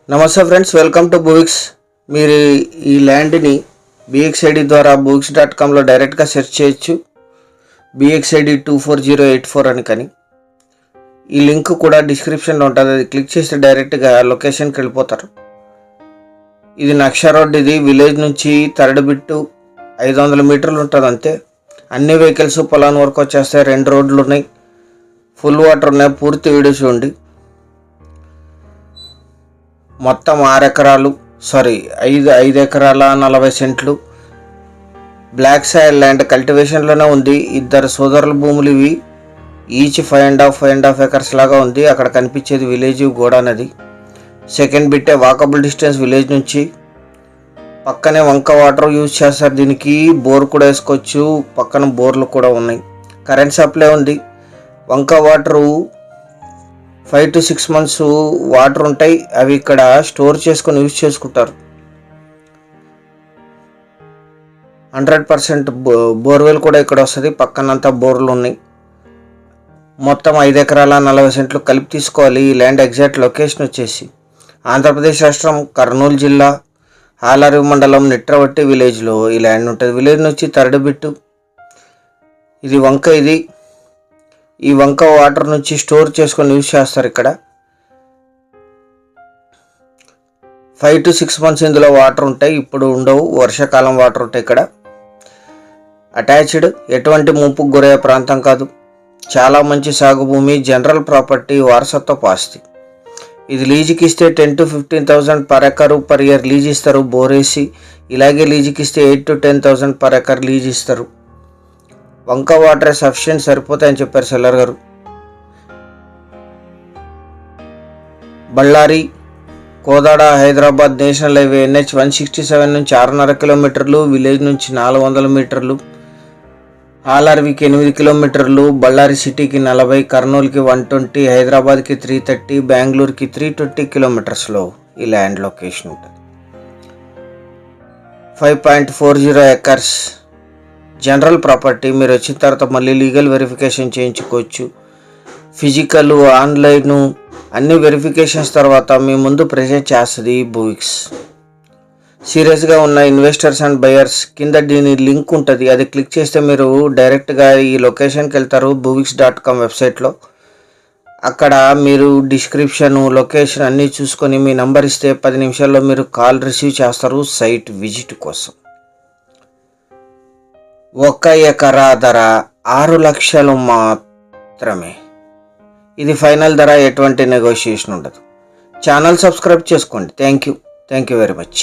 నమస్తే friends, welcome to బువిక్స్. మీరు ఈ ల్యాండ్ని BXID ద్వారా books.comలో డైరెక్ట్గా సెర్చ్ చేయొచ్చు. BXID 24084 అని. కానీ ఈ లింక్ కూడా డిస్క్రిప్షన్లో ఉంటుంది. అది క్లిక్ చేస్తే డైరెక్ట్గా లొకేషన్కి వెళ్ళిపోతారు. ఇది నక్షా రోడ్. ఇది విలేజ్ నుంచి థర్డ్ బిట్టు 500 మీటర్లు ఉంటుంది అంతే. అన్ని వెహికల్స్ పొలాన్ వరకు వచ్చేస్తాయి. 2 రోడ్లు ఉన్నాయి, ఫుల్ వాటర్ ఉన్నాయి. పూర్తి వీడియో చూడండి. మొత్తం 5 ఎకరాల 40 సెంట్లు బ్లాక్ సాయిల్ ల్యాండ్ కల్టివేషన్లోనే ఉంది. 2 సోదరుల భూములు ఇవి. ఈచ్ 5.5 ఎకర్స్ లాగా ఉంది. అక్కడ కనిపించేది విలేజ్ గోడా నది. సెకండ్ బిట్టే వాకబుల్ డిస్టెన్స్ విలేజ్ నుంచి. పక్కనే వంక వాటర్ యూజ్ చేస్తారు. దీనికి బోర్ కూడా వేసుకోవచ్చు. పక్కన బోర్లు కూడా ఉన్నాయి. కరెంట్ సప్లై ఉంది. వంక వాటరు 5 to 6 months వాటర్ ఉంటాయి. అవి ఇక్కడ స్టోర్ చేసుకొని యూజ్ చేసుకుంటారు. 100% బోర్వెల్ కూడా ఇక్కడ వస్తుంది. పక్కనంతా బోర్లు ఉన్నాయి. మొత్తం 5 ఎకరాల 40 సెంట్లు కలిపి తీసుకోవాలి. ఈ ల్యాండ్ ఎగ్జాక్ట్ లొకేషన్ వచ్చేసి ఆంధ్రప్రదేశ్ రాష్ట్రం కర్నూలు జిల్లా ఆలరి మండలం నిట్రవట్టి విలేజ్లో ఈ ల్యాండ్ ఉంటుంది. విలేజ్ నుంచి థర్డ్ బిట్టు. ఇది వంక. ఈ వంక వాటర్ నుంచి స్టోర్ చేసుకొని యూజ్ చేస్తారు. ఇక్కడ 5 to 6 months ఇందులో వాటర్ ఉంటాయి. ఇప్పుడు ఉండవు, వర్షాకాలం వాటర్ ఉంటాయి. ఇక్కడ అటాచ్డ్, ఎటువంటి ముంపుకు గురయ్యే ప్రాంతం కాదు. చాలా మంచి సాగు భూమి, జనరల్ ప్రాపర్టీ, వారసత్వ ఆస్తి. ఇది లీజుకి ఇస్తే 10,000 to 15,000 per acre per year lease ఇస్తారు బోరేసి. ఇలాగే లీజుకి ఇస్తే 8,000 to 10,000 పర్ ఎకర్ లీజ్ ఇస్తారు. వంక వాటర్ సఫిషియెంట్ సరిపోతాయని చెప్పారు సెల్లర్ గారు. Ballari Kodad Hyderabad national highway NH 167 నుంచి 6.5 కిలోమీటర్లు, విలేజ్ నుంచి 400 మీటర్లు, ఆర్ఆర్వికి 8 కిలోమీటర్లు, బళ్ళారి సిటీకి 40, కర్నూలుకి 120, హైదరాబాద్కి 330, బెంగళూరుకి 320 కిలోమీటర్స్లో ఈ ల్యాండ్ లొకేషన్ ఉంటుంది. 5.40 ఎకర్స్ జనరల్ ప్రాపర్టీ. మీరు వచ్చిన తర్వాత మళ్ళీ లీగల్ వెరిఫికేషన్ చేయించుకోవచ్చు. ఫిజికల్, ఆన్లైన్ అన్ని వెరిఫికేషన్స్ తర్వాత మీ ముందు ప్రెజెంట్ చేస్తుంది బువిక్స్. సీరియస్గా ఉన్న ఇన్వెస్టర్స్ అండ్ బయర్స్ కింద దీని లింక్ ఉంటుంది. అది క్లిక్ చేస్తే మీరు డైరెక్ట్గా ఈ లొకేషన్కి వెళ్తారు. books.com వెబ్సైట్లో. అక్కడ మీరు డిస్క్రిప్షన్, లొకేషన్ అన్నీ చూసుకొని మీ నంబర్ ఇస్తే 10 నిమిషాల్లో మీరు కాల్ రిసీవ్ చేస్తారు సైట్ విజిట్ కోసం. 1 ఎకరా ధర 6 లక్షలు మాత్రమే. ఇది ఫైనల్ ధర, ఎటువంటి నెగోషియేషన్ ఉండదు. ఛానల్ సబ్స్క్రైబ్ చేసుకోండి. Thank you very much.